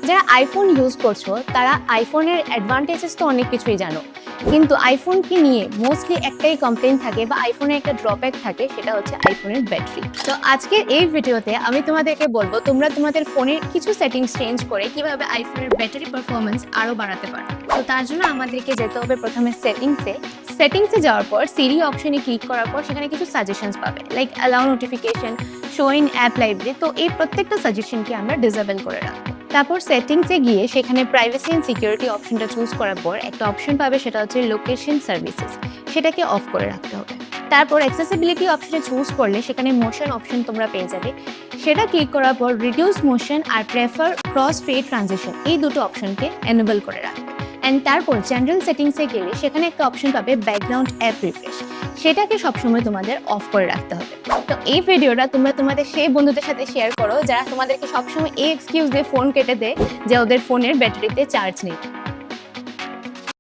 যারা iPhone use করছো তারা আইফোনের অ্যাডভান্টেজেস তো অনেক কিছুই জানো, কিন্তু আইফোনকে নিয়ে মোস্টলি একটাই কমপ্লেইন থাকে বা আইফোনের একটা ড্রব্যাক থাকে, সেটা হচ্ছে আইফোনের ব্যাটারি। তো আজকের এই ভিডিওতে আমি তোমাদেরকে বলবো তোমরা তোমাদের ফোনের কিছু সেটিংস চেঞ্জ করে কিভাবে আইফোনের ব্যাটারি পারফরমেন্স আরো বাড়াতে পারো। তো তার জন্য আমাদেরকে যেতে হবে প্রথমে সেটিংসে যাওয়ার পর সিরি অপশনে ক্লিক করার পর সেখানে কিছু সাজেশনস পাবে, like allow notification, show in app library. তো এই প্রত্যেকটা সাজেশনকে আমরা ডিসেবল করে রাখবো। তারপর সেটিংসে গিয়ে সেখানে প্রাইভেসি এন্ড সিকিউরিটি অপশনটা চুজ করার পর একটা অপশন পাবে, সেটা হচ্ছে লোকেশন সার্ভিসেস, সেটাকে অফ করে রাখতে হবে। তারপর অ্যাক্সেসিবিলিটি অপশনে চুজ করলে সেখানে মোশন অপশন তোমরা পেয়ে যাবে, সেটা ক্লিক করার পর রিডিউস মোশন আর প্রেফার ক্রস ফেড ট্রানজিশন, এই দুটো অপশনকে এনেবল করে রাখবে। অ্যান্ড তারপর জেনারেল সেটিংসে গেলে সেখানে একটা অপশন পাবে ব্যাকগ্রাউন্ড অ্যাপ রিফ্রেশ, সেটাকে সবসময় তোমাদের অফ করে রাখতে হবে। তো এই ভিডিওটা তোমরা তোমাদের সেই বন্ধুদের সাথে শেয়ার করো যারা তোমাদেরকে সবসময় এই এক্সকিউজ দিয়ে ফোন কেটে দেয় যে ওদের ফোনের ব্যাটারিতে চার্জ নেই।